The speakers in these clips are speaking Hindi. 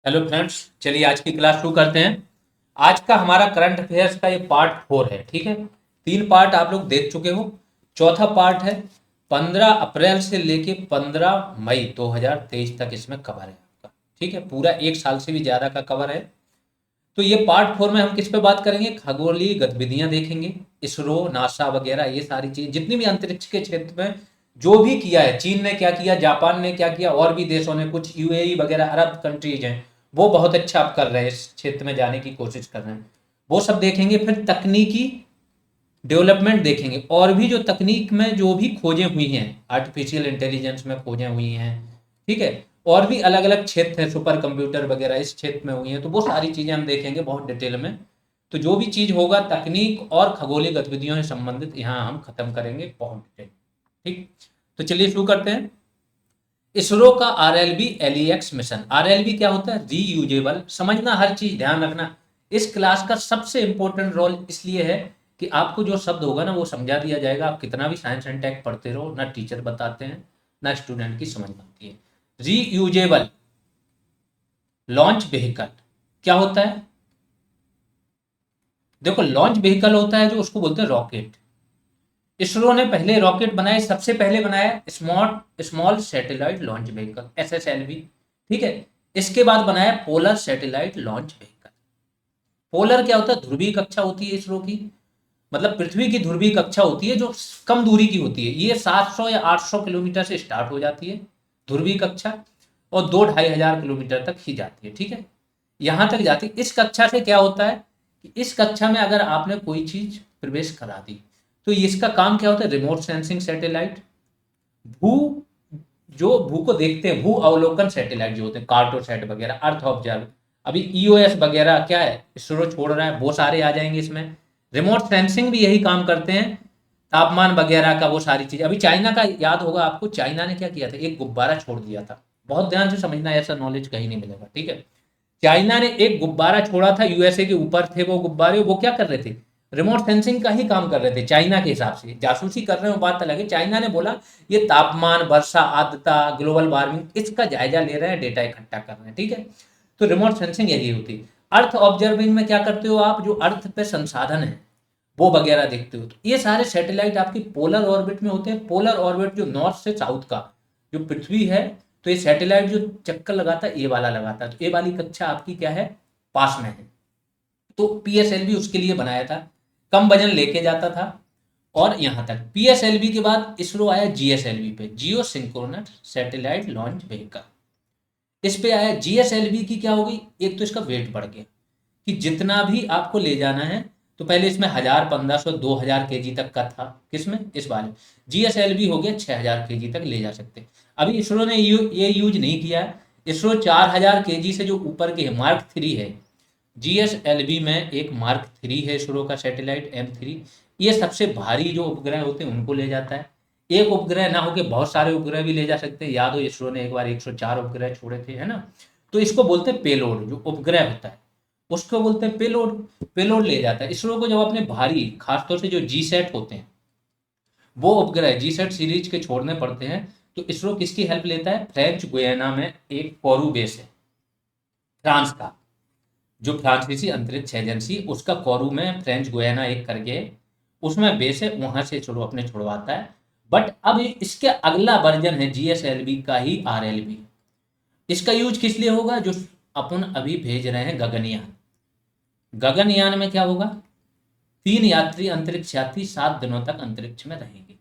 हेलो फ्रेंड्स, चलिए आज की क्लास शुरू करते हैं। आज का हमारा करंट अफेयर्स का ये पार्ट 4 है। ठीक है, 3 पार्ट आप लोग देख चुके हो। चौथा पार्ट है 15 अप्रैल से लेके 15 मई 2023 तक इसमें कवर है आपका। ठीक है, पूरा 1 साल से भी ज़्यादा का कवर है। तो ये पार्ट 4 में हम किस पे बात करेंगे? खगोलीय गतिविधियां देखेंगे, इसरो, नासा वगैरह, ये सारी चीज़ जितनी भी अंतरिक्ष के क्षेत्र में जो भी किया है, चीन ने क्या किया, जापान ने क्या किया, और भी देशों ने, कुछ यूएई वगैरह अरब कंट्रीज हैं, वो बहुत अच्छा आप कर रहे हैं, इस क्षेत्र में जाने की कोशिश कर रहे हैं, वो सब देखेंगे। फिर तकनीकी डेवलपमेंट देखेंगे, और भी जो तकनीक में जो भी खोजें हुई हैं, आर्टिफिशियल इंटेलिजेंस में खोजें हुई हैं, ठीक है, और भी अलग अलग क्षेत्र हैं, सुपर कंप्यूटर वगैरह इस क्षेत्र में हुई हैं, तो वो सारी चीज़ें हम देखेंगे बहुत डिटेल में। तो जो भी चीज़ होगा तकनीक और खगोलीय गतिविधियों से संबंधित, यहाँ हम खत्म करेंगे बहुत डिटेल। ठीक, तो चलिए शुरू करते हैं। इसरो का आरएलवी एलईएक्स मिशन। आरएलवी क्या होता है? रीयूजेबल। समझना, हर चीज ध्यान रखना। इस क्लास का सबसे इंपॉर्टेंट रोल इसलिए है कि आपको जो शब्द होगा ना वो समझा दिया जाएगा। आप कितना भी साइंस एंड टेक पढ़ते रहो, ना टीचर बताते हैं ना स्टूडेंट की समझ में आती है। रीयूजेबल लॉन्च व्हीकल क्या होता है? देखो, लॉन्च व्हीकल होता है जो उसको बोलते हैं रॉकेट। इसरो ने पहले रॉकेट बनाए, सबसे पहले बनाया small satellite launch vehicle, SSLV. ठीक है, इसके बाद बनाया polar satellite launch vehicle. Polar क्या होता है? ध्रुवीय कक्षा होती है इसरो की, मतलब पृथ्वी की ध्रुवीय कक्षा होती है जो कम दूरी की होती है। ये 700 या 800 किलोमीटर से स्टार्ट हो जाती है ध्रुवीय कक्षा, और 2-2,500 किलोमीटर तक ही जाती है। ठीक है, यहां तक जाती है। इस कक्षा से क्या होता है कि इस कक्षा में अगर आपने कोई चीज प्रवेश करा दी तो इसका काम क्या होता है? रिमोट सेंसिंग सैटेलाइट, भू जो भू को देखते हैं, भू अवलोकन सैटेलाइट जो होते हैं, कार्टोसैट वगैरह, अर्थ ऑब्जर्व। अभी ईओएस वगैरह क्या है, इसरो छोड़ रहा है, वो सारे आ जाएंगे इसमें। रिमोट सेंसिंग भी यही काम करते हैं, तापमान वगैरह का, वो सारी चीज। अभी चाइना का याद होगा आपको, चाइना ने क्या किया था? एक गुब्बारा छोड़ दिया था। बहुत ध्यान से समझना, ऐसा नॉलेज कहीं नहीं मिलेगा। ठीक है, चाइना ने एक गुब्बारा छोड़ा था, यूएसए के ऊपर थे वो गुब्बारे। वो क्या कर रहे थे? रिमोट सेंसिंग का ही काम कर रहे थे। चाइना के हिसाब से जासूसी कर रहे हो, बात अलग है। चाइना ने बोला ये तापमान, वर्षा, आर्द्रता, ग्लोबल वार्मिंग, इसका जायजा ले रहे हैं, डेटा इकट्ठा कर रहे हैं। ठीक है, तो रिमोट सेंसिंग यही होती है। अर्थ ऑब्जर्विंग में क्या करते हो आप? जो अर्थ पे संसाधन है वो वगैरह देखते हो। तो ये सारे सैटेलाइट आपकी पोलर ऑर्बिट में होते हैं। पोलर ऑर्बिट जो नॉर्थ से साउथ का जो पृथ्वी है, तो ये सैटेलाइट जो चक्कर लगाता है, ये वाला लगाता है। तो ये वाली कक्षा आपकी क्या है? पास में है। तो पीएसएलवी उसके लिए बनाया था, कम वजन लेके जाता था। और यहां तक पीएसएलवी के बाद इसरो आया जीएसएलवी पे, जियो सिंक्रोनस सैटेलाइट लॉन्च व्हीकल। इस पे आया जीएसएलवी की क्या हो गई? एक तो इसका वेट बढ़ गया कि जितना भी आपको ले जाना है, तो पहले इसमें 1000, 1500, 2000 kg तक का था। किसमें? इस वाले। जीएसएलवी हो गया 6000 kg तक ले जा सकते। अभी इसरो ने ये यूज नहीं किया है। इसरो 4000 kg से जो ऊपर के है, मार्क 3 है। जीएसएलवी में एक मार्क 3 है इसरो का सैटेलाइट, M3। ये सबसे भारी जो उपग्रह होते हैं उनको ले जाता है। एक उपग्रह ना होके बहुत सारे उपग्रह भी ले जा सकते हैं। याद हो, इसरो ने एक बार 104 उपग्रह छोड़े थे, है ना? तो इसको बोलते हैं पेलोड। जो उपग्रह होता है उसको बोलते हैं पेलोड। पेलोड ले जाता है इसरो को। जब अपने भारी, खासतौर से जो जी सेट होते हैं, वो उपग्रह जी सेट सीरीज के छोड़ने पड़ते हैं, तो इसरो किसकी हेल्प लेता है? फ्रेंच गुयाना में एक कोरू बेस है, फ्रांस का, जो फ्रांसीसी अंतरिक्ष एजेंसी, उसका कोरू में फ्रेंच गुयाना एक करके उसमें बेस है, वहां से छोड़ो अपने छुड़वाता है। बट अब इसके अगला वर्जन है जीएसएलवी का ही, आरएलवी। इसका यूज किस लिए होगा? जो अपन अभी भेज रहे हैं गगनयान। गगनयान में क्या होगा? 3 यात्री, अंतरिक्ष यात्री 7 दिनों तक अंतरिक्ष में रहेंगे।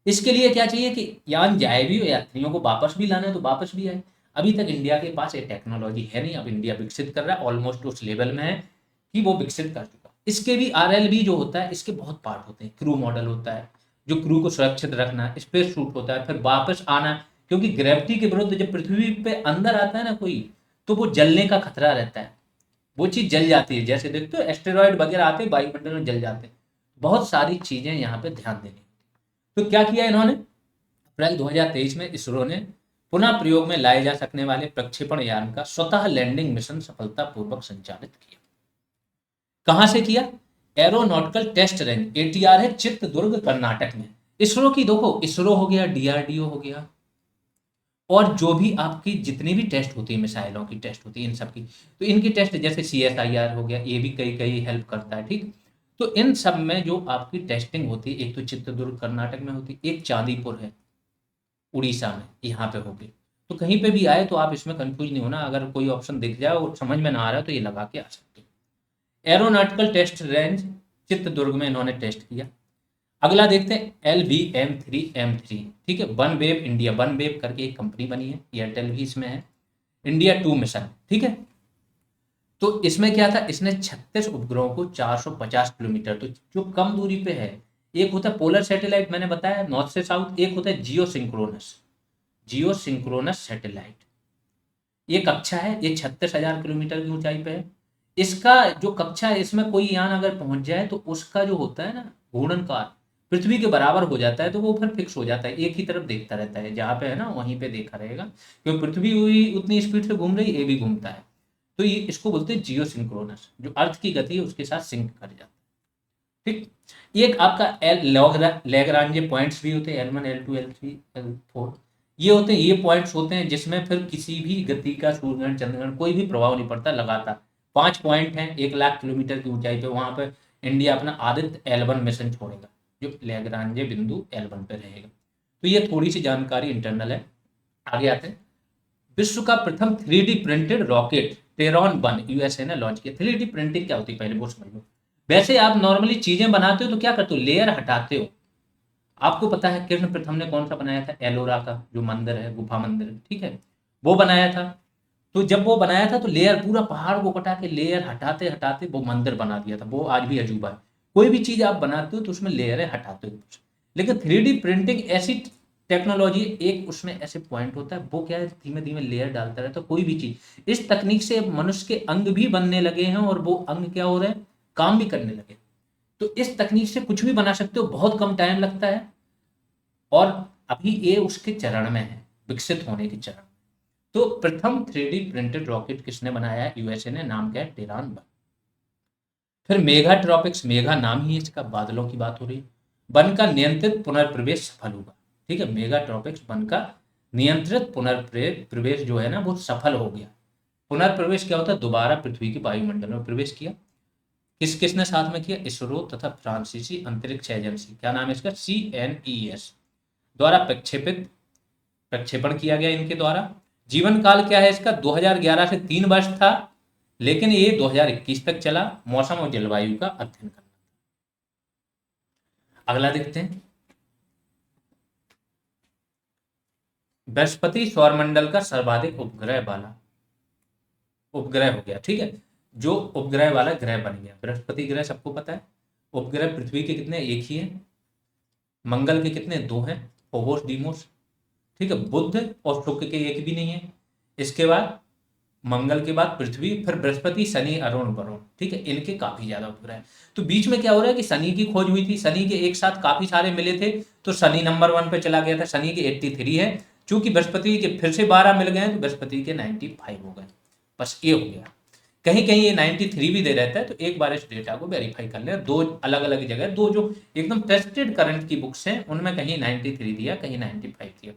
इसके लिए क्या चाहिए कि यान जाए भी, यात्रियों को वापस भी लाना है तो वापस भी आए। अभी तक इंडिया के पास ये टेक्नोलॉजी है नहीं। अब इंडिया विकसित कर रहा है, ऑलमोस्ट उस लेवल में है कि वो विकसित कर चुका। इसके भी आरएलवी जो होता है, इसके बहुत पार्ट होते हैं। क्रू मॉडल होता है, जो क्रू को सुरक्षित रखना, स्पेस सूट होता है, फिर वापस आना। क्योंकि ग्रेविटी के विरुद्ध जब पृथ्वी पे अंदर आता है ना कोई, तो वो जलने का खतरा रहता है। वो चीज जल जाती है, जैसे देखते हो एस्टेरॉइड वगैरह आते हैं वायुमंडल में, जल जाते हैं। बहुत सारी चीजें यहाँ पे ध्यान देनी। तो क्या किया इन्होंने? अप्रैल 2023 में इसरो ने पुनः प्रयोग में लाए जा सकने वाले प्रक्षेपण यान का स्वतः लैंडिंग मिशन सफलतापूर्वक संचालित किया। कहां से किया? एरोनॉटिकल टेस्ट रेंज, एटीआर है, चित्रदुर्ग कर्नाटक में। इसरो की देखो, इसरो हो गया, डीआरडीओ हो गया, और जो भी आपकी जितनी भी टेस्ट होती है, मिसाइलों की टेस्ट होती है, इन सब की, तो इनकी टेस्ट जैसे CSIR हो गया, ये भी कई कई हेल्प करता है, ठीक। तो इन सब में जो आपकी टेस्टिंग होती है, एक तो चित्रदुर्ग कर्नाटक में होती है, एक चांदीपुर है उड़ीसा में, यहाँ पे होगी। तो कहीं पे भी आए तो आप इसमें कंफ्यूज नहीं होना, अगर कोई ऑप्शन दिख जाए और समझ में ना आ रहा है तो ये लगा के आ सकते हो। एरोनॉटिकल टेस्ट रेंज चित्रदुर्ग में इन्होंने टेस्ट किया। अगला देखते हैं LVM-3M3, ठीक है। One wave India, one wave करके एक कंपनी बनी है, एयरटेल भी इसमें है। इंडिया 2 मिशन, ठीक है। तो इसमें क्या था, इसने 36 उपग्रहों को 450 किलोमीटर, तो जो कम दूरी पे है, एक होता है पोलर सैटेलाइट, मैंने बताया नॉर्थ से साउथ, एक होता है जियो सिंक्रोनस सैटेलाइट। ये कक्षा है, ये 36,000 किलोमीटर की ऊंचाई पे है। इसका जो कक्षा है, इसमें कोई यान अगर पहुंच जाए तो उसका जो होता है ना घूर्णनकार, पृथ्वी के बराबर हो जाता है, तो वो फिर फिक्स हो जाता है, एक ही तरफ देखता रहता है, जहाँ पे है ना वहीं पे देखा रहेगा, क्योंकि पृथ्वी हुई उतनी स्पीड से घूम रही, ये भी घूमता है। तो ये इसको बोलते हैं जियो सिंक्रोनस, जो अर्थ की गति है उसके साथ सिंक कर जाता है, ठीक। एक आपका लैग्रांजे पॉइंट्स भी होते हैं, L1 L2 L3 L4, ये होते हैं, ये पॉइंट्स होते हैं जिसमें फिर किसी भी गति का सूर्यग्रहण चंद्रग्रहण कोई भी प्रभाव नहीं पड़ता लगातार। 5 पॉइंट हैं 1 लाख किलोमीटर की ऊंचाई पे, वहां पे इंडिया अपना आदित्य L1 मिशन छोड़ेगा, जो लैग्रांजे बिंदु L1 पे रहेगा। तो ये थोड़ी सी जानकारी इंटरनल है। आगे आते हैं। विश्व का प्रथम 3D printed rocket Terran 1 USA ने लॉन्च किया। 3D प्रिंटिंग क्या होती है पहले वो समझ लो। वैसे आप नॉर्मली चीजें बनाते हो तो क्या करते हो, लेयर हटाते हो। आपको पता है कृष्ण प्रथम ने कौन सा बनाया था, एलोरा का जो मंदिर है, गुफा मंदिर है, ठीक है, वो बनाया था। तो जब वो बनाया था तो लेयर पूरा पहाड़ को कटा के लेयर हटाते हटाते वो मंदिर बना दिया था। वो आज भी अजूबा है। कोई भी चीज आप बनाते हो तो उसमें लेयरें हटाते हो। लेकिन 3D प्रिंटिंग ऐसी टेक्नोलॉजी, एक उसमें ऐसे पॉइंट होता है, वो क्या है धीमे धीमे लेयर डालता रहता है कोई भी चीज। इस तकनीक से मनुष्य के अंग भी बनने लगे हैं, और वो अंग क्या हो रहे हैं, काम भी करने लगे। तो इस तकनीक से कुछ भी बना सकते हो, बहुत कम टाइम लगता है, और अभी ये उसके चरण में है, विकसित होने के चरण। तो प्रथम 3D प्रिंटेड रॉकेट किसने बनाया है, USA ने, नाम क्या है, टेरान 1। फिर मेगा ट्रॉपिक्स, मेगा नाम ही है इसका, बादलों की बात हो रही है। वन का नियंत्रित पुनर्प्रवेश सफल हुआ, ठीक है। मेगा ट्रॉपिक्स वन का नियंत्रित पुनर्प्रवेश जो है ना वो सफल हो गया। पुनर्प्रवेश क्या होता है, दोबारा पृथ्वी की वायुमंडल में प्रवेश किया। किस किसने साथ में किया, इसरो तथा फ्रांसीसी अंतरिक्ष एजेंसी, क्या नाम है इसका, CNES द्वारा प्रक्षेपण किया गया इनके द्वारा। जीवन काल क्या है इसका, 2011 से 3 वर्ष था, लेकिन ये 2021 तक चला। मौसम और जलवायु का अध्ययन करना। अगला देखते हैं। बृहस्पति सौरमंडल का सर्वाधिक उपग्रह वाला उपग्रह हो गया, ठीक है। जो उपग्रह वाला ग्रह बन गया बृहस्पति ग्रह, सबको पता है। उपग्रह पृथ्वी के कितने, एक ही है। मंगल के कितने, 2 हैं, फोबोस डीमोस, ठीक है। बुध और शुक्र के एक भी नहीं है। इसके बाद मंगल के बाद पृथ्वी, फिर बृहस्पति, शनि, अरुण, वरुण, ठीक है, इनके काफी ज्यादा उपग्रह हैं। तो बीच में क्या हो रहा है कि शनि की खोज हुई थी, शनि के एक साथ काफी सारे मिले थे, तो शनि नंबर 1 पे चला गया था, शनि के 83 है। चूंकि बृहस्पति के फिर से 12 मिल गए तो बृहस्पति के 95 हो गए। बस ये हो गया। कहीं कहीं ये 93 भी दे रहता है, तो एक बार इस डेटा को वेरीफाई कर लें। दो अलग अलग जगह, दो जो एकदम टेस्टेड करंट की बुक्स हैं उनमें कहीं 93 दिया, कहीं 95 दिया।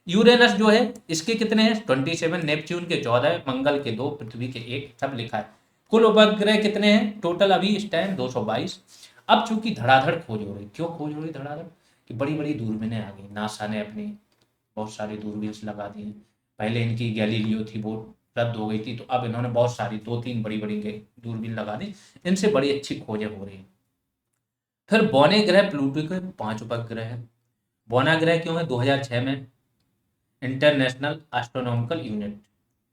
यूरेनस जो है इसके कितने हैं, 27, नेपच्यून के 14, मंगल के 2, पृथ्वी के 1, सब लिखा है। कुल उपग्रह कितने हैं टोटल अभी इस टाइम, 222। अब चूंकि धड़ाधड़ खोज हो रही, क्यों खोज हो रही धड़ाधड़, कि बड़ी बड़ी दूरबीनें आ गई, नासा ने अपनी बहुत सारी दूरबीन लगा दी हैं। पहले इनकी गैलीलियो थी, वो रद्द हो गई थी, तो अब इन्होंने बहुत सारी 2-3 बड़ी बड़ी दूरबीन लगा दी। इनसे बड़ी अच्छी खोजें हो रही हैं। फिर बौने ग्रह प्लूटो के 5 उपग्रह है। बौना ग्रह क्यों है, 2006 में इंटरनेशनल एस्ट्रोनॉमिकल यूनिट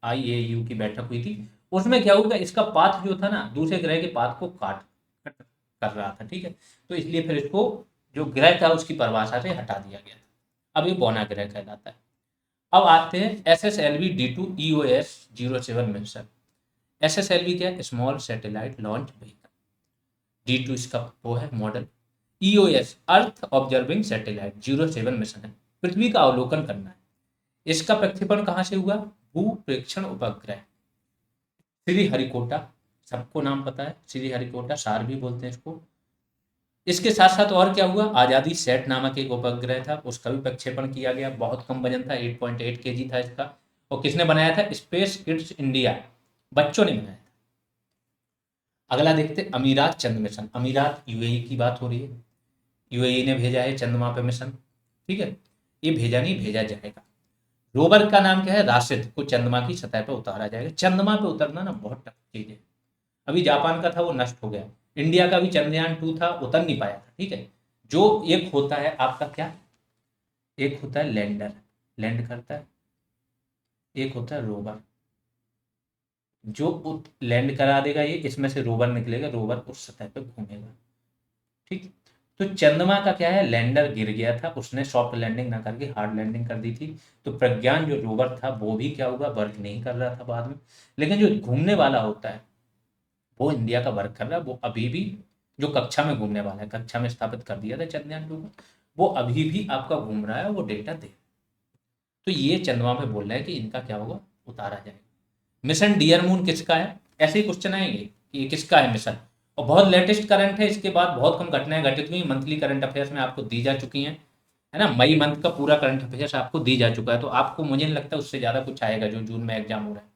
IAU की बैठक हुई थी। उसमें क्या हुआ, इसका पाथ जो था ना दूसरे ग्रह के पाथ को काट कट कर रहा था, ठीक है। तो इसलिए फिर इसको जो ग्रह था उसकी परिभाषा से हटा दिया गया था। अब ये बौना ग्रह कहलाता है। अब आते हैं SSLV D2 EOS 07 mission. SSLV क्या है, small satellite launch vehicle. D2 इसका वो है मॉडल। EOS अर्थ ऑब्जर्विंग सैटेलाइट 07 मिशन है, पृथ्वी का अवलोकन करना है। इसका प्रक्षेपण कहाँ से हुआ, भू प्रेक्षण उपग्रह श्रीहरिकोटा, सबको नाम पता है, श्रीहरिकोटा सार भी बोलते हैं इसको। इसके साथ साथ और क्या हुआ, आज़ादी सेट नामक एक उपग्रह था, उसका भी प्रक्षेपण किया गया। बहुत कम वजन था, 8.8 kg था इसका। और किसने बनाया था, स्पेस किड्स इंडिया, बच्चों ने बनाया था। अगला देखते अमीरात चंद मिशन। अमीरात यूएई की बात हो रही है, यूएई ने भेजा है चंद्रमा पे मिशन, ठीक है। ये भेजा नहीं, भेजा जाएगा। रोवर का नाम क्या है, राशिद, को चंद्रमा की सतह पर उतारा जाएगा। चंद्रमा पे उतरना ना बहुत टफ चीज है। अभी जापान का था, वो नष्ट हो गया। इंडिया का भी चंद्रयान 2 था, उतर नहीं पाया था, ठीक है। जो एक होता है आपका क्या, एक होता है लैंडर, लैंड करता है, एक होता है रोवर, जो लैंड करा देगा। ये इसमें से रोवर निकलेगा, रोवर उस सतह पे घूमेगा, ठीक। तो चंद्रमा का क्या है, लैंडर गिर गया था, उसने सॉफ्ट लैंडिंग ना करके हार्ड लैंडिंग कर दी थी। तो प्रज्ञान जो रोवर था वो भी क्या हुआ, वर्क नहीं कर रहा था बाद में। लेकिन जो घूमने वाला होता है वो इंडिया का वर्क कर रहा है, वो अभी भी, जो कक्षा में घूमने वाला है, कक्षा में स्थापित कर दिया था चंद्रयान 2 को, वो अभी भी आपका घूम रहा है, वो डेटा दे। तो ये चंद्रमा पे बोल रहा है कि इनका क्या होगा, उतारा जाएगा। मिशन डियर मून किसका है, ऐसे ही क्वेश्चन आएंगे कि ये किसका है मिशन। और बहुत लेटेस्ट करंट है, इसके बाद बहुत कम घटनाएं घटित हुई, मंथली करंट अफेयर्स में आपको दी जा चुकी हैं, है ना। मई मंथ का पूरा करंट अफेयर्स आपको दी जा चुका है, तो आपको मुझे नहीं लगता उससे ज़्यादा कुछ आएगा जो जून में एग्जाम हो रहा है।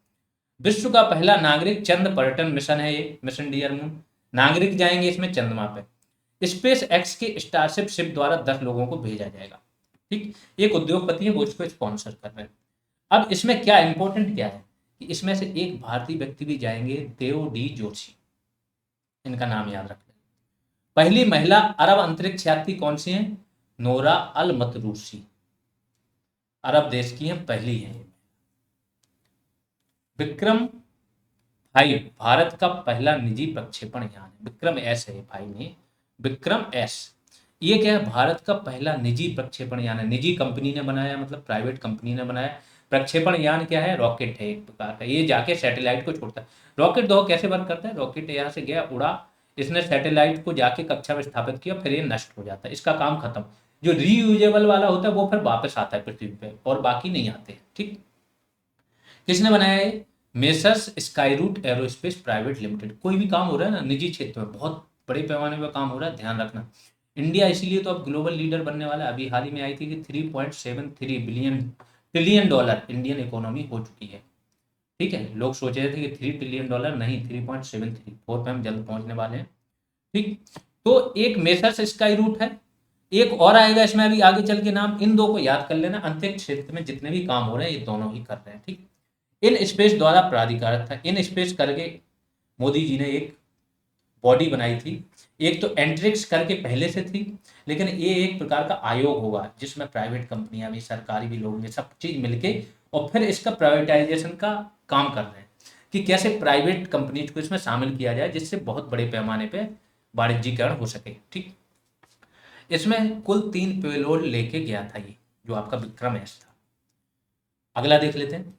विश्व का पहला नागरिक चंद्र पर्यटन मिशन है ये, मिशन डियर मून। नागरिक जाएंगे इसमें चंद्रमा पे। स्पेस एक्स के स्टारशिप शिप द्वारा 10 लोगों को भेजा जाएगा, ठीक। एक उद्योगपति है, वो इसको स्पॉन्सर कर रहे हैं। अब इसमें क्या इंपॉर्टेंट क्या है कि इसमें से एक भारतीय व्यक्ति भी जाएंगे, देव डी जोशी, इनका नाम याद रख लें। पहली महिला अरब अंतरिक्ष यात्री कौन सी है, नोरा अल मतरूसी, अरब देश की है, पहली है। विक्रम 5 भारत का पहला निजी प्रक्षेपण यान है, विक्रम एस है भाई ने, विक्रम एस। ये क्या है, भारत का पहला निजी प्रक्षेपण यान है, निजी कंपनी ने बनाया, मतलब प्राइवेट कंपनी ने बनाया। प्रक्षेपण यान क्या है, रॉकेट है एक प्रकार का, ये जाके सैटेलाइट को छोड़ता है। रॉकेट दो कैसे वर्क करता है, रॉकेट यहाँ से गया, उड़ा, इसने सैटेलाइट को जाके कक्षा में स्थापित किया, फिर ये नष्ट हो जाता है, इसका काम खत्म। जो रीयूजेबल वाला होता है वो फिर वापस आता है पृथ्वी पे, और बाकी नहीं आते, ठीक। किसने बनाया है, messrs Skyroot aerospace private limited. कोई भी काम हो रहा है ना निजी क्षेत्र में, बहुत बड़े पैमाने पर काम हो रहा है, ध्यान रखना। इंडिया इसीलिए तो अब ग्लोबल लीडर बनने वाला है। अभी हाल ही में आई थी कि 3.73 billion trillion dollar Indian economy हो चुकी है, ठीक है। लोग सोच रहे थे कि 3 ट्रिलियन डॉलर, नहीं, 3.73, 4 पे हम जल्द पहुंचने वाले हैं, ठीक। तो एक मेसर्स स्काई रूट है, एक और आएगा इसमें अभी आगे चल के नाम, इन दो को याद कर लेना। अंतरिक्ष क्षेत्र में जितने भी काम हो रहे हैं ये दोनों ही कर रहे हैं, ठीक। इन स्पेस द्वारा प्राधिकार था, इन स्पेस करके मोदी जी ने एक बॉडी बनाई थी। एक तो एंट्रिक्स करके पहले से थी, लेकिन ये एक प्रकार का आयोग होगा जिसमें प्राइवेट कंपनियां भी, सरकारी भी लोग भी, सब चीज मिलके, और फिर इसका प्राइवेटाइजेशन का काम कर रहे हैं कि कैसे प्राइवेट कंपनीज को इसमें शामिल किया जाए, जिससे बहुत बड़े पैमाने पे वाणिज्यीकरण हो सके, ठीक। इसमें कुल 3 पेलोड लेके गया था ये, जो आपका विक्रम एस था। अगला देख लेते हैं।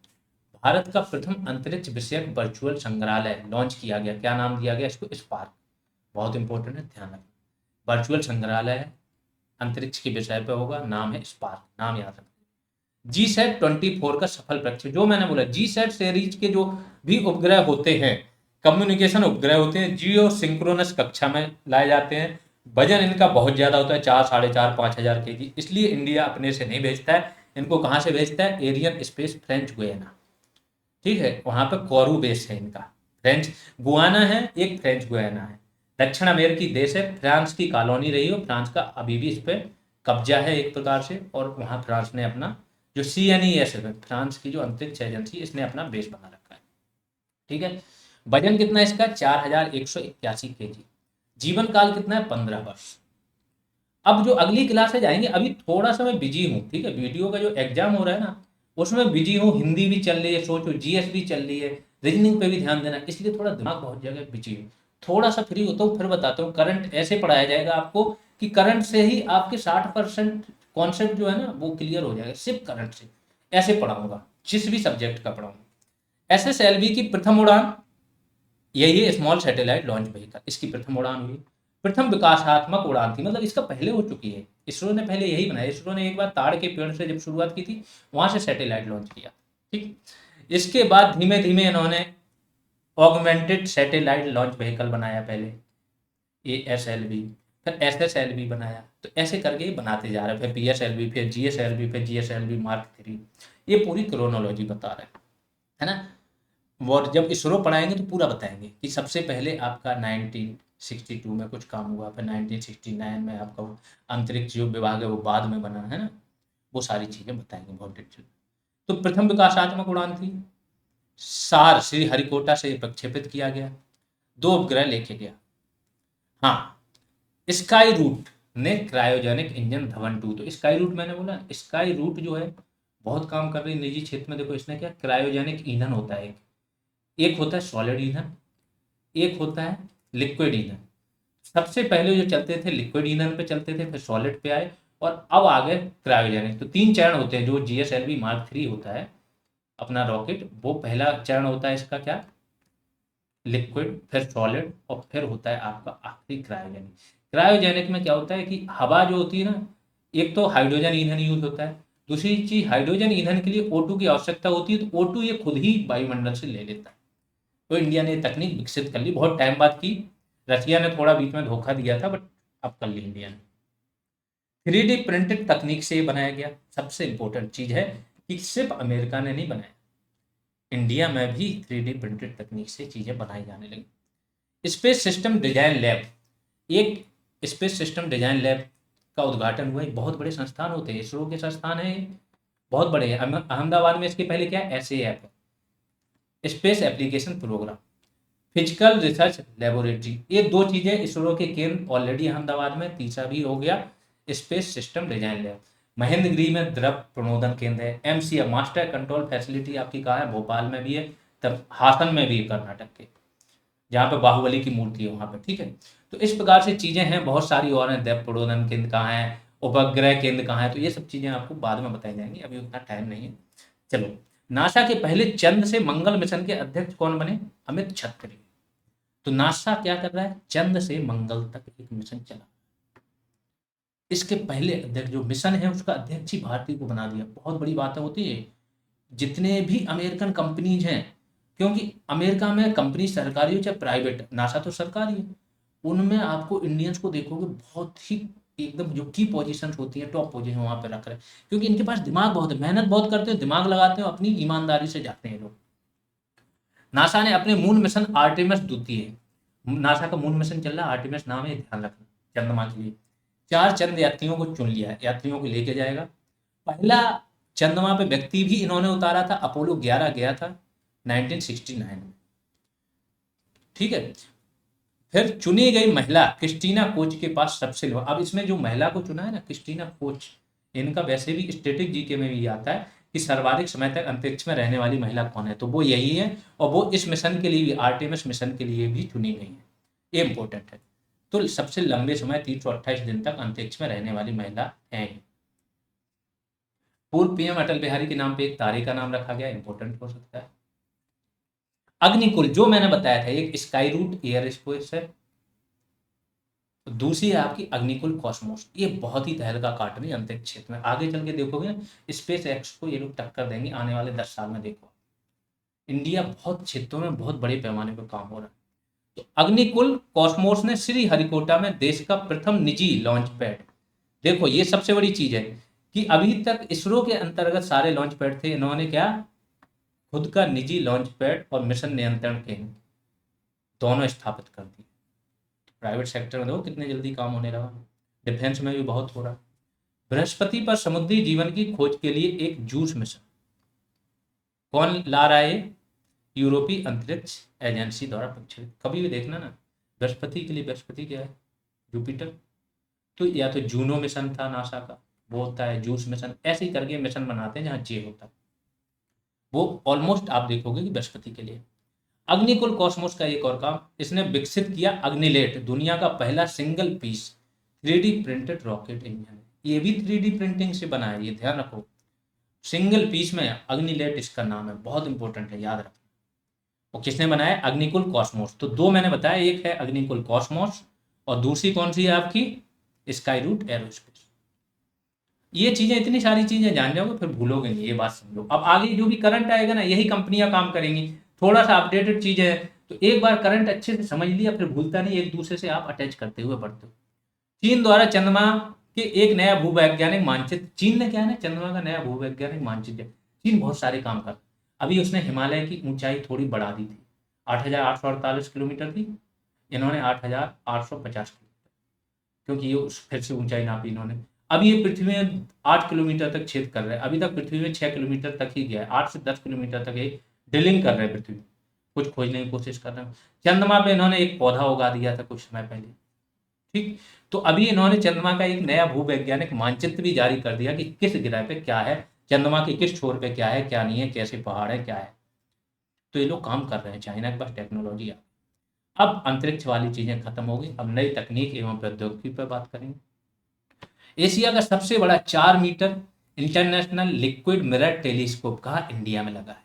भारत का प्रथम अंतरिक्ष विषयक वर्चुअल संग्रहालय लॉन्च किया गया, क्या नाम दिया गया इसको, स्पार्क। बहुत इंपॉर्टेंट है, ध्यान रखना। वर्चुअल संग्रहालय है, अंतरिक्ष के विषय पे होगा, नाम है स्पार्क, नाम याद रखना। GSAT-24 का सफल प्रक्षेपण, जो मैंने बोला GSAT सीरीज के जो भी उपग्रह होते हैं, कम्युनिकेशन उपग्रह होते हैं, जियो सिंक्रोनस कक्षा में लाए जाते हैं। वजन इनका बहुत ज्यादा होता है, 4, 4.5, 5,000 kg, इसलिए इंडिया अपने से नहीं भेजता है। इनको कहाँ से भेजता है, एरियन स्पेस फ्रेंच गुयाना, ठीक है, वहां पर कोरू बेस है इनका। फ्रेंच गुआना है, एक फ्रेंच गुयाना है। दक्षिण अमेरिकी देश है, फ्रांस की कॉलोनी रही हो, फ्रांस का अभी भी इस पर कब्जा है एक प्रकार से, और वहां फ्रांस ने अपना जो CNES है, फ्रांस की जो अंतरिक्ष एजेंसी, इसने अपना बेस बना रखा है, ठीक है। वजन कितना है इसका, 4,181 kg। जीवन काल कितना है, 15 वर्ष। अब जो अगली क्लास है जाएंगे, अभी थोड़ा सा मैं बिजी हूँ, ठीक है। वीडियो का जो एग्जाम हो रहा है ना, उसमें बिजी हूँ, हिंदी भी चल रही है, सोचो GS भी चल रही है, रीजनिंग पे भी ध्यान देना, इसलिए थोड़ा दिमाग बहुत जगह बिजी हूँ। थोड़ा सा फ्री होता हूँ फिर बताता हूँ। करंट ऐसे पढ़ाया जाएगा आपको कि करंट से ही आपके 60% कॉन्सेप्ट जो है ना वो क्लियर हो जाएगा, सिर्फ करंट से। ऐसे पढ़ाऊंगा जिस भी सब्जेक्ट का पढ़ाऊंगा। SSLV की प्रथम उड़ान, यही है स्मॉल सैटेलाइट लॉन्च व्हीकल, इसकी प्रथम उड़ान हुई। प्रथम विकासात्मक उड़ान थी, मतलब इसका पहले हो चुकी है, इसरो ने पहले यही बनाया। इसरो ने एक बार ताड़ के पेड़ से जब शुरुआत की थी, वहां से सैटेलाइट लॉन्च किया, ठीक। इसके बाद धीमे धीमे इन्होंने ऑगमेंटेड सैटेलाइट लॉन्च व्हीकल बनाया पहले, ASLV। फिर SSLV बनाया, तो ऐसे करके ये बनाते जा रहे हैं, फिर PSLV, फिर GSLV, फिर GSLV Mark 3। ये पूरी क्रोनोलॉजी बता रहे हैं, है ना। और जब इसरो पढ़ाएंगे तो पूरा बताएंगे कि सबसे पहले आपका 1962 में कुछ काम हुआ, फिर 1969 में आपका वो अंतरिक्ष जो विभाग है वो बाद में बना, है ना। वो सारी चीज़ें बताएंगे बहुत डिटेल। तो प्रथम विकासात्मक उड़ान थी, सार श्री हरिकोटा से प्रक्षेपित किया गया, 2 उपग्रह लेके गया। हाँ, स्काई रूट ने क्रायोजेनिक इंजन धवन 2, तो स्काई रूट मैंने बोला, स्काई रूट जो है बहुत काम कर रही है निजी क्षेत्र में। देखो इसने क्या, क्रायोजेनिक ईंधन होता है, एक होता है सॉलिड ईंधन, एक होता है लिक्विड ईंधन। सबसे पहले जो चलते थे लिक्विड ईंधन पे चलते थे, फिर सॉलिड पे आए, और अब आ गए क्रायोजेनिक। तो 3 चरण होते हैं। जो GSLV Mark 3 होता है अपना रॉकेट, वो पहला चरण होता है इसका क्या, लिक्विड, फिर सॉलिड, और फिर होता है आपका आखिरी क्रायोजेनिक। क्रायोजेनिक में क्या होता है कि हवा जो होती है ना, एक तो हाइड्रोजन ईंधन यूज होता है, दूसरी चीज हाइड्रोजन ईंधन के लिए O2 की आवश्यकता होती है, तो O2 ये खुद ही वायुमंडल से ले लेता है। तो इंडिया ने तकनीक विकसित कर ली, बहुत टाइम बाद की। रशिया ने थोड़ा बीच में धोखा दिया था, बट अब कर ली इंडिया ने। 3D प्रिंटेड तकनीक से ये बनाया गया। सबसे इंपॉर्टेंट चीज है कि सिर्फ अमेरिका ने नहीं बनाया, इंडिया में भी 3D प्रिंटेड तकनीक से चीजें बनाई जाने लगी। स्पेस सिस्टम डिजाइन लैब, एक स्पेस सिस्टम डिजाइन लैब का उद्घाटन हुआ। एक बहुत बड़े संस्थान होते हैं, इसरो के संस्थान है, बहुत बड़े हैं। अहमदाबाद में इसके पहले क्या है, SAF है, space application program, physical research laboratory. ये 2 चीजें इसरो के केंद्र ऑलरेडी अहमदाबाद में, तीसरा भी हो गया space system design lab. Mahendragiri में द्रव प्रणोदन केंद्र है। MCM मास्टर कंट्रोल फैसिलिटी आपकी कहाँ है, भोपाल में भी है, तब हासन में भी है, कर्नाटक के, जहाँ पे बाहुबली की मूर्ति है वहाँ पे, ठीक है। तो इस प्रकार से चीजें हैं, बहुत सारी और हैं। द्रव प्रणोदन केंद्र कहाँ है, उपग्रह केंद्र कहाँ है, तो ये सब चीजें आपको बाद में बताई जाएंगी, अभी उतना टाइम नहीं है। चलो, नासा के पहले चंद्र से मंगल मिशन के अध्यक्ष कौन बने, अमित छत्री। तो नासा क्या कर रहा है, चंद्र से मंगल तक एक मिशन चला। इसके पहले अध्यक्ष जो मिशन है उसका अध्यक्ष ही भारतीय को बना दिया। बहुत बड़ी बातें होती है। जितने भी अमेरिकन कंपनीज हैं, क्योंकि अमेरिका में कंपनी सरकारी हो चाहे प्राइवेट, नासा तो सरकारी है, उनमें आपको इंडियंस को देखोगे बहुत ही एकदम जो की पोजीशन होती है, टॉप पोजीशन वहां पे रख रहे हैं, क्योंकि इनके पास दिमाग बहुत है, मेहनत बहुत करते हैं, दिमाग लगाते हैं, अपनी ईमानदारी से जाते हैं लोग। नासा ने अपने मून मिशन आर्टेमिस द्वितीय, नासा का मून मिशन चल रहा है, आर्टेमिस नाम है, ध्यान रखना, चंद्रमा के लिए 4 चंद्र यात्रियों को चुन लिया है, यात्रियों को लेके जाएगा। पहला चंद्रमा पे व्यक्ति भी इन्होंने उतारा था, अपोलो 11 गया था 1969 में, ठीक है। फिर चुनी गई महिला क्रिस्टीना कोच के पास सबसे लो। अब इसमें जो महिला को चुना है ना, क्रिस्टीना कोच, इनका वैसे भी स्टैटिक जीके में भी आता है कि सर्वाधिक समय तक अंतरिक्ष में रहने वाली महिला कौन है, तो वो यही है, और वो इस मिशन के लिए भी, आर्टेमिस मिशन के लिए भी चुनी गई है, ये इंपॉर्टेंट है। तो सबसे लंबे समय 328 दिन तक अंतरिक्ष में रहने वाली महिला है। पूर्व PM अटल बिहारी के नाम पे एक तारे का नाम रखा गया, इंपॉर्टेंट हो सकता है। अग्निकुल जो मैंने बताया था, एक स्काई रूट एयर स्पेस है, दूसरी है आपकी अग्निकुल कॉस्मोस। ये बहुत ही तहलका काट रही है अंतरिक्ष क्षेत्र में, आगे चल के देखोगे स्पेस एक्स को ये लोग टक्कर देंगे आने वाले 10 साल में। देखो इंडिया बहुत क्षेत्रों में बहुत बड़े पैमाने पर काम हो रहा है। तो अग्निकुल कॉस्मोस ने श्री हरिकोटा में देश का प्रथम निजी लॉन्च पैड, देखो ये सबसे बड़ी चीज है कि अभी तक इसरो के अंतर्गत सारे लॉन्च पैड थे, इन्होंने क्या, खुद का निजी लॉन्च पैड और मिशन नियंत्रण केंद्र दोनों स्थापित कर दिए। प्राइवेट सेक्टर में देखो कितने जल्दी काम होने लगा, डिफेंस में भी बहुत हो रहा। बृहस्पति पर समुद्री जीवन की खोज के लिए एक जूस मिशन, कौन ला रहा है, यूरोपीय अंतरिक्ष एजेंसी द्वारा प्रक्षेपित। कभी भी देखना ना, बृहस्पति के लिए, बृहस्पति क्या है, जुपिटर, तो या तो जूनो मिशन था नासा का, वो होता है जूस मिशन, ऐसे ही करके मिशन बनाते हैं जहाँ जे होता है, वो ऑलमोस्ट आप देखोगे कि बृहस्पति के लिए। अग्निकुल कॉस्मोस का एक और काम, इसने विकसित किया अग्निलेट, दुनिया का पहला single piece 3D printed rocket engine. ये भी 3D प्रिंटिंग से बना है, ये ध्यान रखो, सिंगल पीस में अग्निलेट इसका नाम है, बहुत इंपॉर्टेंट है, याद रखना। वो किसने बनाया, अग्निकुल कॉस्मोस। तो 2 मैंने बताया, एक है अग्निकुल कॉस्मोस और दूसरी कौन सी है आपकी, स्काई रूट एरोस्पेस। ये चीजें, इतनी सारी चीजें जान जाओगे फिर भूलोगे नहीं, ये बात समझो। अब आगे जो भी करंट आएगा ना, यही कंपनियां काम करेंगी, थोड़ा सा अपडेटेड चीजें है, तो एक बार करंट अच्छे से समझ लिया फिर भूलता नहीं, एक दूसरे से आप अटैच करते हुए बढ़ते हो, चीन द्वारा चंद्रमा के एक नया भूवैज्ञानिक मानचित्र, चीन ने क्या है ना चंद्रमा का नया भूवैज्ञानिक मानचित्र, चीन बहुत सारे काम कर, अभी उसने हिमालय की ऊंचाई थोड़ी बढ़ा दी थी, 8,848 किलोमीटर थी, इन्होंने 8,850 किलोमीटर, क्योंकि ये फिर से ऊंचाई नापी इन्होंने। अब ये पृथ्वी में 8 किलोमीटर तक छेद कर रहे हैं, अभी तक पृथ्वी में 6 किलोमीटर तक ही गया है, 8 से 10 किलोमीटर तक ये ड्रिलिंग कर रहे हैं पृथ्वी, कुछ खोजने की कोशिश कर रहे हैं। चंद्रमा पे इन्होंने एक पौधा उगा दिया था कुछ समय पहले, ठीक। तो अभी इन्होंने चंद्रमा का एक नया भूवैज्ञानिक मानचित्र भी जारी कर दिया कि किस ग्रह पे क्या है, चंद्रमा के किस छोर पे क्या है क्या नहीं है, कैसे पहाड़ है क्या है। तो ये लोग काम कर रहे हैं, चाइना के पास टेक्नोलॉजी है। अब अंतरिक्ष वाली चीजें खत्म हो गई, अब नई तकनीक एवं प्रौद्योगिकी पर बात करेंगे। एशिया का सबसे बड़ा 4 metre international liquid mirror telescope कहाँ इंडिया में लगा है।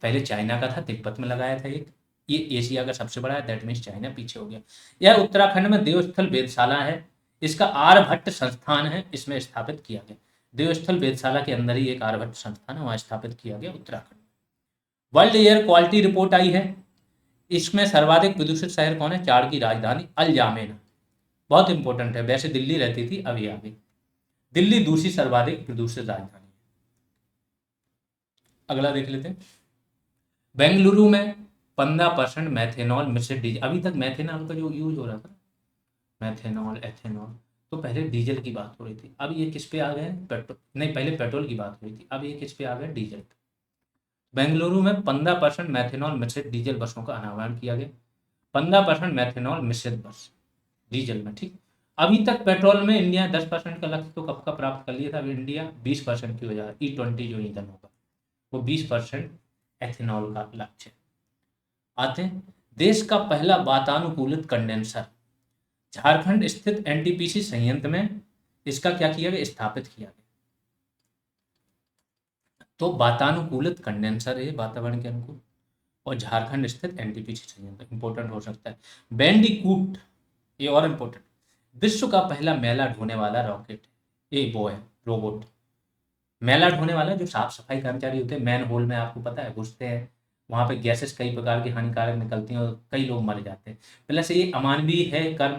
पहले चाइना का था, तिब्बत में लगाया था एक, ये एशिया का सबसे बड़ा है, दैट मीन्स चाइना पीछे हो गया। यह उत्तराखंड में देवस्थल वेधशाला है, इसका आर्यभट्ट संस्थान है, इसमें स्थापित किया गया। देवस्थल वेधशाला के अंदर ही एक आर्यभट्ट संस्थान है, वहां स्थापित किया गया Uttarakhand. World air quality report आई है, इसमें सर्वाधिक प्रदूषित शहर कौन है, चार की राजधानी अल जामेना, बहुत इंपॉर्टेंट है, वैसे दिल्ली रहती थी अभी आ गई, दिल्ली दूसरी सर्वाधिक प्रदूषित राजधानी है। अगला देख लेते हैं, बेंगलुरु में 15% मैथेनॉल मिश्रित डीजल, अभी तक मैथेनॉल का जो यूज हो रहा था, मैथेनॉल एथेनॉल, तो पहले डीजल की बात हो रही थी, अब ये किस पे आ गए, पेट्रोल नहीं, पहले पेट्रोल की बात हो रही थी, अब ये किस पे आ गए, डीजल। बेंगलुरु में 15% मैथेनॉल मिश्रित डीजल बसों का अनावरण किया गया, 15% मैथेनॉल मिश्रित बस डीजल में, ठीक। अभी तक पेट्रोल में इंडिया 10% का लक्ष्य तो कब का प्राप्त कर लिया था, अब इंडिया 20% की वजह, E20 जो ईंधन होगा वो 20% एथेनॉल का लक्ष्य। आते हैं, देश का पहला वातानुकूलित कंडेंसर झारखंड स्थित एनटीपीसी संयंत्र में इसका क्या किया गया, स्थापित किया गया। तो वातानुकूलित कंडेंसर है वातावरण के अनुकूल, और झारखंड स्थित एनटीपीसी संयंत्र इंपॉर्टेंट हो सकता है। बैंडिकूट, ये और इंपॉर्टेंट, विश्व का पहला मैला ढोने वाला रॉकेट, ये वो है रोबोट, मैला ढोने वाला, जो साफ सफाई कर्मचारी होते हैं मैन होल में, आपको पता है घुसते हैं वहां पे, गैसेस कई प्रकार की हानिकारक निकलती हैं और कई लोग मर जाते हैं। प्लस ये अमानवीय है कर्म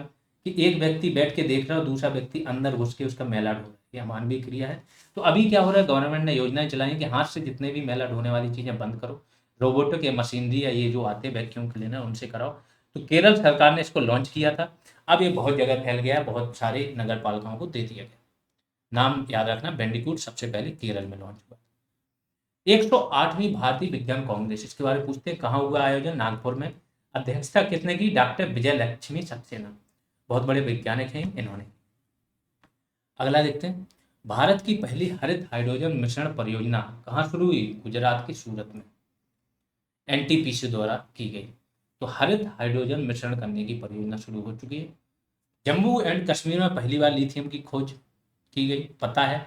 कि एक व्यक्ति बैठ के देख रहा है और दूसरा व्यक्ति अंदर घुस के उसका मैला ढो रहा है, ये अमानवीय क्रिया है। तो अभी क्या हो रहा है, गवर्नमेंट ने योजनाएं चलाई कि हाथ से जितने भी मैला ढोने वाली चीजें बंद करो, रोबोटिक या मशीनरी या ये जो आते हैं वैक्यूम क्लीनर उनसे कराओ। तो केरल सरकार ने इसको लॉन्च किया था, अब ये बहुत जगह फैल गया है, बहुत सारे नगर पालिकाओं को दे दिया गया। नाम याद रखना, बैंडिकूट सबसे पहले केरल में लॉन्च हुआ। 108वीं भारतीय विज्ञान कांग्रेस, इसके बारे में पूछते हैं, कहाँ हुआ आयोजन, नागपुर में। अध्यक्षता किसने की, डॉक्टर विजय लक्ष्मी सक्सेना, बहुत बड़े वैज्ञानिक हैं इन्होंने। अगला देखते हैं, भारत की पहली हरित हाइड्रोजन मिश्रण परियोजना कहाँ शुरू हुई, गुजरात के सूरत में, एनटीपीसी द्वारा की गई। तो हरित हाइड्रोजन मिश्रण करने की परियोजना शुरू हो चुकी है। जम्मू एंड कश्मीर में पहली बार लिथियम की खोज की गई, पता है।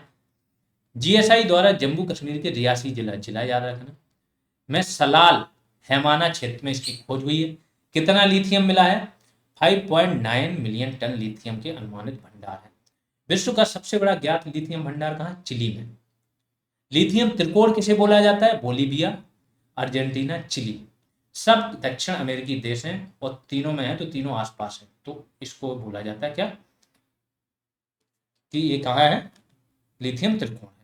जीएसआई द्वारा जम्मू कश्मीर के रियासी जिला याद रखना में सलाल हैमाना क्षेत्र में इसकी खोज हुई है। कितना लिथियम मिला है, 5.9 मिलियन टन लिथियम के अनुमानित भंडार है। विश्व का सबसे बड़ा ज्ञात लिथियम भंडार कहाँ, चिली में। लिथियम त्रिकोण किसे बोला जाता है, बोलीविया, अर्जेंटीना, चिली, सब दक्षिण अमेरिकी देश हैं और तीनों में है तो तीनों आसपास है, तो इसको बोला जाता है क्या, कि ये कहाँ है, लिथियम त्रिकोण है,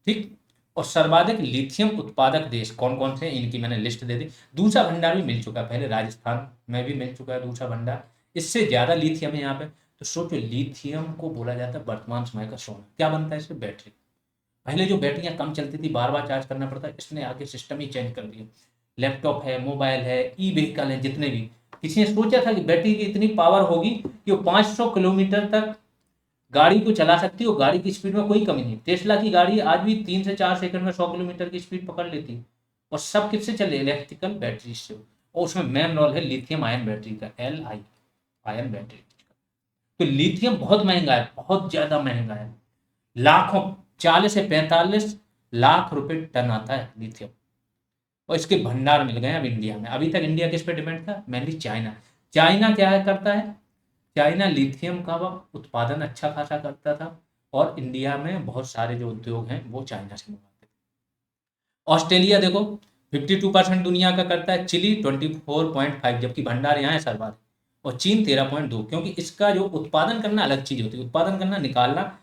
ठीक। और सर्वाधिक लिथियम उत्पादक देश कौन कौन से हैं, इनकी मैंने लिस्ट दे दी। दूसरा भंडार भी मिल चुका है, पहले राजस्थान में भी मिल चुका है दूसरा भंडार, इससे ज्यादा लिथियम है यहाँ पे। तो सोचो, लिथियम को बोला जाता है वर्तमान समय का सोना। क्या बनता है इससे, बैटरी। पहले जो बैटरियां कम चलती थी, बार बार चार्ज करना पड़ता है, इसने आगे सिस्टम ही चेंज कर दिया। लैपटॉप है, मोबाइल है, ई व्हीकल है, जितने भी, किसी ने सोचा था कि बैटरी की इतनी पावर होगी कि वो 500 किलोमीटर तक गाड़ी को चला सकती हो, गाड़ी की स्पीड में कोई कमी नहीं। टेस्ला की गाड़ी आज भी 3 से 4 सेकंड में 100 किलोमीटर की स्पीड पकड़ लेती है, और सब किससे चले, इलेक्ट्रिकल बैटरी से। और उसमें मेन रोल है लिथियम आयन बैटरी का, LI आयन बैटरी। तो लिथियम बहुत महंगा है, बहुत ज्यादा महंगा है, लाखों, 40 से 45 लाख रुपए टन आता है लिथियम, और इसके भंडार मिल गए अब इंडिया में। अभी तक इंडिया किस पे डिपेंड था, मेनली चाइना। चाइना क्या है करता है, चाइना लिथियम का उत्पादन अच्छा खासा करता था, और इंडिया में बहुत सारे जो उद्योग हैं वो चाइना से मंगाते थे। ऑस्ट्रेलिया देखो 52% दुनिया का करता है, चिली 24.5, जबकि भंडार यहाँ है सर्वाधिक और चीन 13.2, क्योंकि इसका जो उत्पादन करना अलग चीज़ होती है, उत्पादन करना निकालना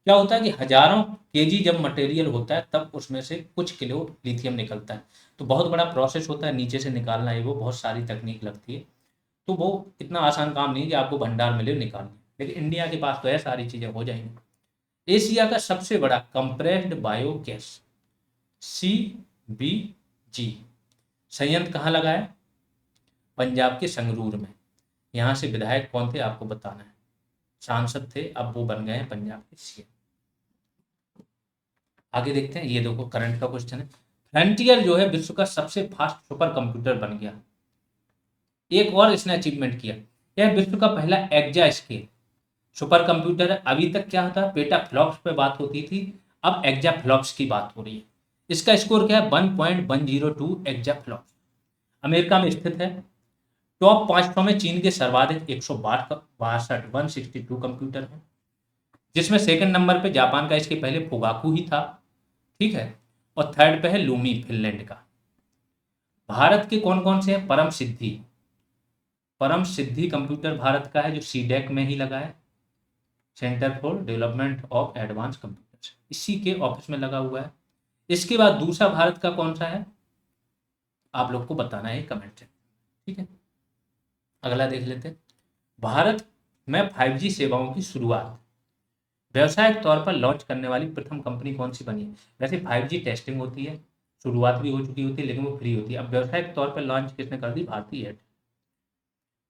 क्या होता है कि हजारों केजी जब मटेरियल होता है तब उसमें से कुछ किलो लिथियम निकलता है। तो बहुत बड़ा प्रोसेस होता है नीचे से निकालना है, वो बहुत सारी तकनीक लगती है। तो वो इतना आसान काम नहीं है कि आपको भंडार मिले निकाल लें, लेकिन इंडिया के पास तो है, सारी चीज़ें हो जाएंगी। एशिया का सबसे बड़ा कंप्रेस्ड बायोगैस CBG संयंत्र कहाँ लगा है? पंजाब के संगरूर में। यहाँ से विधायक कौन थे आपको बताना है, सांसद थे, अब वो बन गए हैं पंजाब के CM। आगे देखते हैं, ये देखो करंट का क्वेश्चन है। फ्रंटियर जो है विश्व का सबसे फास्ट सुपर कंप्यूटर बन गया। एक और इसने अचीवमेंट किया, यह विश्व का पहला एक्जा स्केल सुपर कंप्यूटर है। अभी तक क्या होता है, पेटा फ्लॉप्स पे बात होती थी, अब एक्जा फ्लॉप्स की बात हो रही है। इसका स्कोर क्या है? 1.102 एक्जा फ्लॉप्स। अमेरिका में स्थित है। टॉप 500 में चीन के सर्वाधिक 162 कंप्यूटर हैं, जिसमें सेकंड नंबर पे जापान का, इसके पहले फुगाकू ही था, ठीक है, और थर्ड पे है लूमी फिनलैंड का। भारत के कौन कौन से हैं? परम सिद्धि कंप्यूटर भारत का है, जो सीडेक में ही लगा है, centre for development of advance computers, इसी के ऑफिस में लगा हुआ है। इसके बाद दूसरा भारत का कौन सा है, आप लोग को बताना है कमेंट से, ठीक है। अगला देख लेते हैं। भारत में 5G सेवाओं की शुरुआत, व्यवसायिक तौर पर लॉन्च करने वाली प्रथम कंपनी कौन सी बनी है? वैसे 5G टेस्टिंग होती है, शुरुआत भी हो चुकी होती है, लेकिन वो फ्री होती है। अब व्यवसायिक तौर पर लॉन्च किसने कर दी? भारतीय एयरटेल।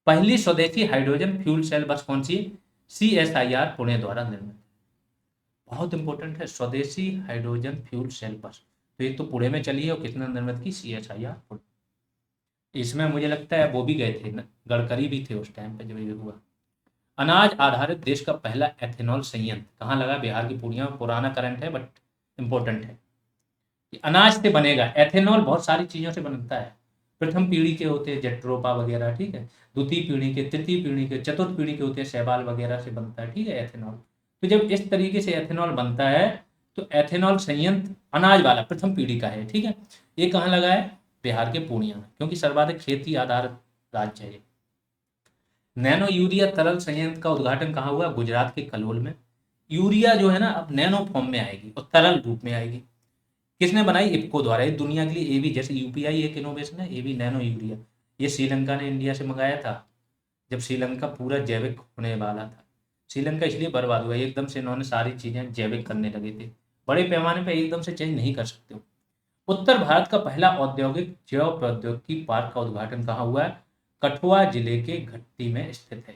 पहली स्वदेशी हाइड्रोजन फ्यूल सेल बस कौन सी? CSIR पुणे द्वारा निर्मित। बहुत इंपॉर्टेंट है, स्वदेशी हाइड्रोजन फ्यूल सेल बस, तो ये तो पुणे में चली है, और किसने निर्मित की? CSIR पुणे। इसमें मुझे लगता है वो भी गए थे, गडकरी भी थे उस टाइम पे जब ये हुआ। अनाज आधारित देश का पहला एथेनॉल संयंत्र कहाँ लगा? बिहार की पूर्णिया में। पुराना करंट है बट इम्पोर्टेंट है। कि अनाज से बनेगा एथेनॉल, बहुत सारी चीज़ों से बनता है। प्रथम पीढ़ी के होते हैं जेट्रोपा वगैरह, ठीक है, द्वितीय पीढ़ी के, तृतीय पीढ़ी के, चतुर्थ पीढ़ी के होते हैं शैवाल वगैरह से बनता है, ठीक है, एथेनॉल। तो जब इस तरीके से एथेनॉल बनता है, तो एथेनॉल संयंत्र अनाज वाला प्रथम पीढ़ी का है, ठीक है। ये कहाँ लगा है? बिहार के पूर्णिया में, क्योंकि सर्वाधिक खेती आधारित राज्य है ये। नैनो यूरिया तरल संयंत्र का उद्घाटन कहाँ हुआ? गुजरात के कलोल में। यूरिया जो है ना, अब नैनो फॉर्म में आएगी और तरल रूप में आएगी। किसने बनाई? इफ्को द्वारा। ये दुनिया के लिए, ये भी जैसे UPI एक इनोवेशन है, ये भी नैनो यूरिया। ये श्रीलंका ने इंडिया से मंगाया था, जब श्रीलंका पूरा जैविक होने वाला था। श्रीलंका इसलिए बर्बाद हुआ, एकदम से इन्होंने सारी चीज़ें जैविक करने लगे थे। बड़े पैमाने पर एकदम से चेंज नहीं कर सकते हो। उत्तर भारत का पहला औद्योगिक जैव प्रौद्योगिकी पार्क का उद्घाटन कहाँ हुआ है? कठुआ जिले के घट्टी में स्थित है।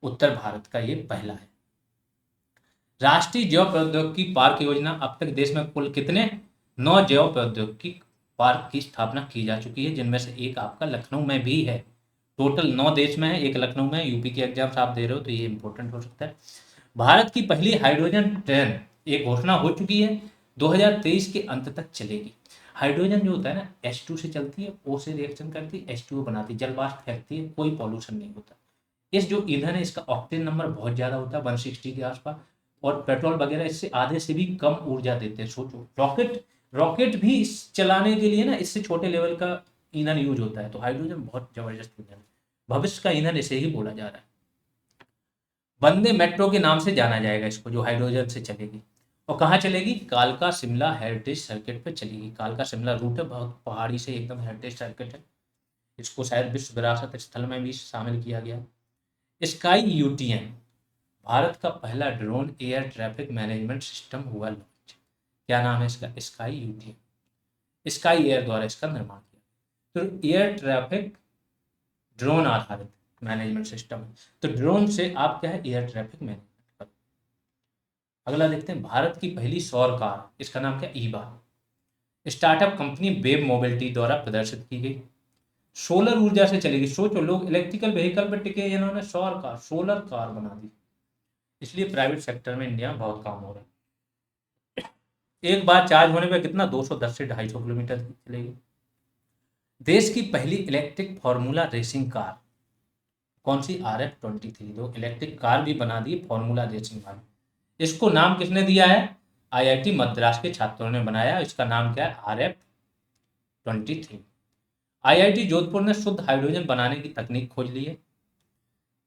उत्तर भारत का ये पहला है। राष्ट्रीय जैव प्रौद्योगिकी पार्क योजना, अब तक देश में कुल कितने? 9 जैव प्रौद्योगिकी पार्क की स्थापना की जा चुकी है, जिनमें से एक आपका लखनऊ में भी है। टोटल 9 देश में है, एक लखनऊ में। यूपी के एग्जाम्स आप दे रहे हो तो ये इंपॉर्टेंट हो सकता है। भारत की पहली हाइड्रोजन ट्रेन, एक घोषणा हो चुकी है, 2023 के अंत तक चलेगी। हाइड्रोजन जो होता है ना, H2 से चलती है, O से रिएक्शन करती है, H2O बनाती है, जल वाष्प फेंकती है, कोई पॉल्यूशन नहीं होता। इस जो ईंधन है, इसका ऑक्टेन नंबर बहुत ज़्यादा होता है, 160 के आसपास, और पेट्रोल वगैरह इससे आधे से भी कम ऊर्जा देते हैं। सोचो, रॉकेट रॉकेट भी इस चलाने के लिए ना, इससे छोटे लेवल का ईंधन यूज होता है। तो हाइड्रोजन बहुत जबरदस्त ईंधन है, भविष्य का ईंधन इसे ही बोला जा रहा है। वंदे मेट्रो के नाम से जाना जाएगा इसको, जो हाइड्रोजन से चलेगी। और कहाँ चलेगी? कालका शिमला हेरिटेज सर्किट पे चलेगी। कालका शिमला रूट है, बहुत पहाड़ी से एकदम हेरिटेज सर्किट है। इसको शायद विश्व विरासत स्थल में भी शामिल किया गया। स्काई UTM, भारत का पहला drone air traffic management system हुआ लॉन्च। क्या नाम है इसका? Sky UTM। स्काई एयर द्वारा इसका निर्माण किया। तो एयर ट्रैफिक ड्रोन आधारित मैनेजमेंट सिस्टम है। तो ड्रोन से आप क्या है? एयर ट्रैफिक मैनेजमेंट कर। अगला देखते हैं, भारत की पहली सौर कार, इसका नाम क्या? ईबा। स्टार्टअप कंपनी वेब मोबिलिटी द्वारा प्रदर्शित की गई। सोलर ऊर्जा से चलेगी। सोचो, लोग इलेक्ट्रिकल व्हीकल पर टिके, इन्होंने सौर कार, सोलर कार बना दी। इसलिए प्राइवेट सेक्टर में इंडिया में बहुत काम हो रहा है। एक बार चार्ज होने पर कितना? 210 से 250 किलोमीटर चलेगी। देश की पहली इलेक्ट्रिक फॉर्मूला रेसिंग कार कौन सी? RF-23। तो इलेक्ट्रिक कार भी बना दी फॉर्मूला रेसिंग कार। इसको नाम किसने दिया है? IIT मद्रास के छात्रों ने बनाया। इसका नाम क्या है? RF-23। आईआईटी जोधपुर ने शुद्ध हाइड्रोजन बनाने की तकनीक खोज ली है।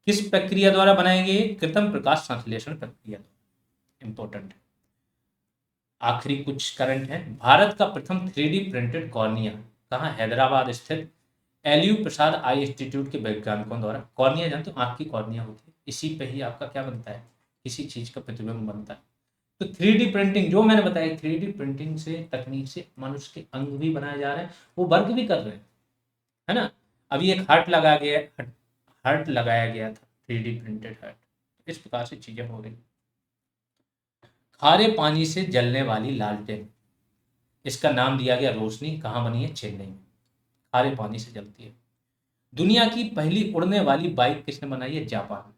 किस प्रक्रिया द्वारा बनाएंगे? कृत्रिम प्रकाश संश्लेषण प्रक्रिया। इंपॉर्टेंट। आखिरी कुछ करंट है। भारत का प्रथम 3D प्रिंटेड कॉर्निया कहाँ? हैदराबाद स्थित एलयू प्रसाद आई इंस्टीट्यूट के वैज्ञानिकों द्वारा। कॉर्निया जानते हो, आँख की कॉर्निया होती है, इसी पे ही आपका क्या बनता है? किसी चीज का प्रतिबिंब बनता है। तो 3D प्रिंटिंग जो मैंने बताया, 3D प्रिंटिंग से तकनीक से मनुष्य के अंग भी बनाए जा रहे हैं, वो वर्क भी कर रहे हैं, है ना। अभी एक हार्ट लगाया गया था, 3D प्रिंटेड हार्ट। इस प्रकार से चीजें हो रही। खारे पानी से जलने वाली लालटेन, इसका नाम दिया गया रोशनी। कहाँ बनी है? चेन्नई में। खारे पानी से जलती है। दुनिया की पहली उड़ने वाली बाइक किसने बनाई है? जापान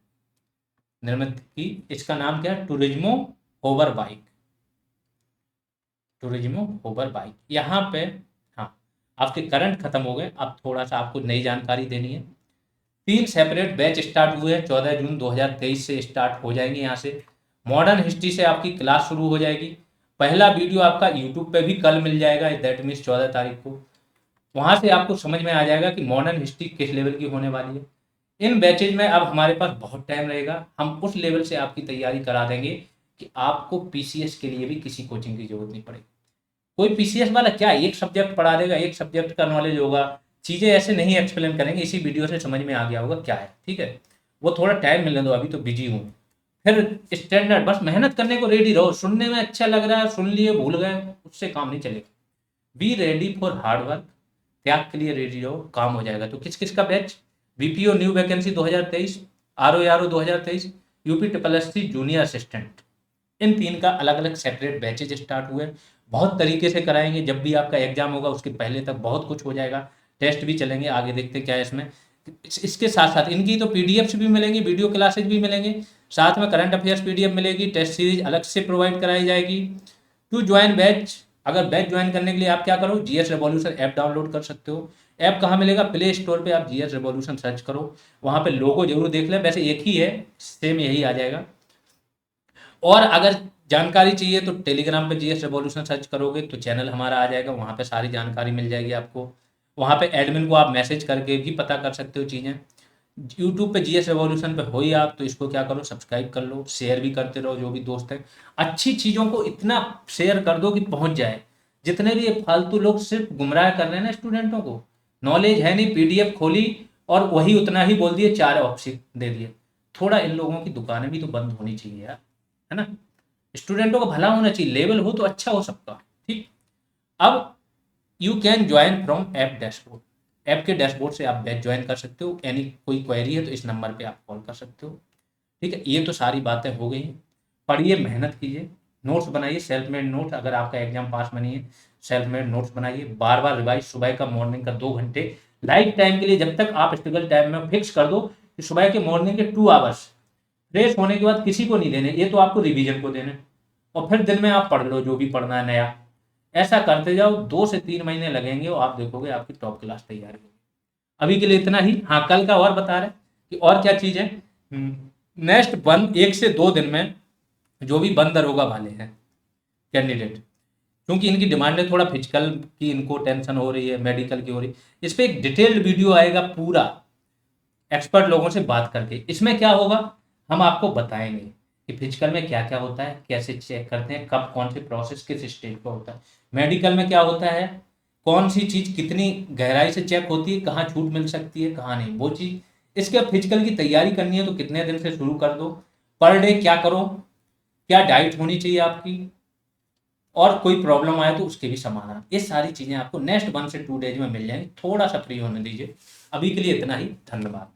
निर्मित की। इसका नाम क्या है? Turismo hover bike. Turismo hover bike. यहाँ पे हाँ, आपके करंट खत्म हो गए। अब थोड़ा सा आपको नई जानकारी देनी है। 3 सेपरेट बैच स्टार्ट हुए हैं, 14 जून 2023 से स्टार्ट हो जाएंगे। यहाँ से मॉडर्न हिस्ट्री से आपकी क्लास शुरू हो जाएगी। पहला वीडियो आपका यूट्यूब पे भी कल मिल जाएगा, दैट मीन्स 14 तारीख को। वहाँ से आपको समझ में आ जाएगा कि मॉडर्न हिस्ट्री किस लेवल की होने वाली है। इन बैचेज में अब हमारे पास बहुत टाइम रहेगा, हम उस लेवल से आपकी तैयारी करा देंगे कि आपको पीसीएस के लिए भी किसी कोचिंग की जरूरत नहीं पड़ेगी। कोई पीसीएस वाला क्या एक सब्जेक्ट पढ़ा देगा, एक सब्जेक्ट का नॉलेज होगा, चीज़ें ऐसे नहीं एक्सप्लेन करेंगे। इसी वीडियो से समझ में आ गया होगा क्या है, ठीक है। वो थोड़ा टाइम मिलने दो, अभी तो बिजी हूँ। फिर स्टैंडर्ड, बस मेहनत करने को रेडी रहो। सुनने में अच्छा लग रहा है, सुन लिए भूल गए, उससे काम नहीं चलेगा। Be ready for hard work, त्याग के लिए रेडी रहो, काम हो जाएगा। तो किस किस का batch? BPO new vacancy 2023, RO 2023, UP triple S junior assistant, इन 3 का अलग अलग सेपरेट बैचेज स्टार्ट हुए। बहुत तरीके से कराएंगे। जब भी आपका एग्जाम होगा उसके पहले तक बहुत कुछ हो जाएगा। टेस्ट भी चलेंगे, आगे देखते क्या है इसमें। इसके साथ साथ इनकी तो पीडीएफ भी मिलेंगी, वीडियो क्लासेज भी मिलेंगे, साथ में करंट अफेयर्स पीडीएफ मिलेगी, टेस्ट सीरीज अलग से प्रोवाइड कराई जाएगी। टू ज्वाइन बैच, अगर बैच ज्वाइन करने के लिए आप क्या करो, जीएस रेवोल्यूशन ऐप डाउनलोड कर सकते हो। ऐप कहाँ मिलेगा? प्ले स्टोर पे आप जीएस रेवोल्यूशन सर्च करो, वहाँ पे लोगो जरूर देख लें, वैसे एक ही है, सेम यही आ जाएगा। और अगर जानकारी चाहिए तो टेलीग्राम पे जीएस रेवोल्यूशन सर्च करोगे तो चैनल हमारा आ जाएगा, वहाँ पे सारी जानकारी मिल जाएगी आपको। वहाँ पे एडमिन को आप मैसेज करके भी पता कर सकते हो चीज़ें। यूट्यूब पे जीएस रेवोल्यूशन पे हो ही आप, तो इसको क्या करो, सब्सक्राइब कर लो, शेयर भी करते रहो जो भी दोस्त हैं। अच्छी चीज़ों को इतना शेयर कर दो कि पहुँच जाए। जितने भी ये फालतू लोग सिर्फ गुमराह कर रहे हैं ना स्टूडेंटों को, नॉलेज है नहीं, पीडीएफ खोली और वही उतना ही बोल दिए, 4 ऑप्शन दे दिए। थोड़ा इन लोगों की दुकानें भी तो बंद होनी चाहिए यार, है ना। स्टूडेंटों का भला होना चाहिए, लेवल हो तो अच्छा हो सबका, ठीक। अब you can join from app dashboard, app के डैशबोर्ड से आप बैच ज्वाइन कर सकते हो। यानी कोई क्वेरी है तो इस नंबर पे आप कॉल कर सकते हो, ठीक है। ये तो सारी बातें हो गई। पढ़िए, मेहनत कीजिए, नोट्स बनाइए, सेल्फ मेड नोट्स। अगर आपका एग्जाम पास में नहीं है, सेल्फ मेड नोट्स बनाइए, बार बार रिवाइज। सुबह का मॉर्निंग का 2 घंटे लाइफ टाइम के लिए, जब तक आप स्ट्रगल टाइम में फिक्स कर दो कि सुबह के मॉर्निंग के 2 आवर्स फ्रेश होने के बाद किसी को नहीं देने, ये तो आपको रिवीजन को देने। और फिर दिन में आप पढ़ लो जो भी पढ़ना है नया। ऐसा करते जाओ, 2 से 3 महीने लगेंगे और आप देखोगे आपकी टॉप क्लास तैयारी होगी। अभी के लिए इतना ही। हाँ, कल का और बता रहे कि और क्या चीज़ है। नेक्स्ट 1 से 2 दिन में जो भी बंद दरोगा वाले हैं कैंडिडेट, क्योंकि इनकी डिमांडें थोड़ा फिजिकल की इनको टेंशन हो रही है, मेडिकल की हो रही है, इस पर एक डिटेल्ड वीडियो आएगा पूरा एक्सपर्ट लोगों से बात करके। इसमें क्या होगा, हम आपको बताएंगे कि फिजिकल में क्या क्या होता है, कैसे चेक करते हैं, कब कौन से प्रोसेस किस स्टेज पर होता है, मेडिकल में क्या होता है, कौन सी चीज़ कितनी गहराई से चेक होती है, कहाँ छूट मिल सकती है कहाँ नहीं, वो चीज़। इसके फिजिकल की तैयारी करनी है तो कितने दिन से शुरू कर दो, पर डे क्या करो, क्या डाइट होनी चाहिए आपकी, और कोई प्रॉब्लम आए तो उसके भी समाधान। ये सारी चीज़ें आपको नेक्स्ट 1 से 2 डेज में मिल जाएंगी। थोड़ा सा फ्री होने दीजिए। अभी के लिए इतना ही, धन्यवाद।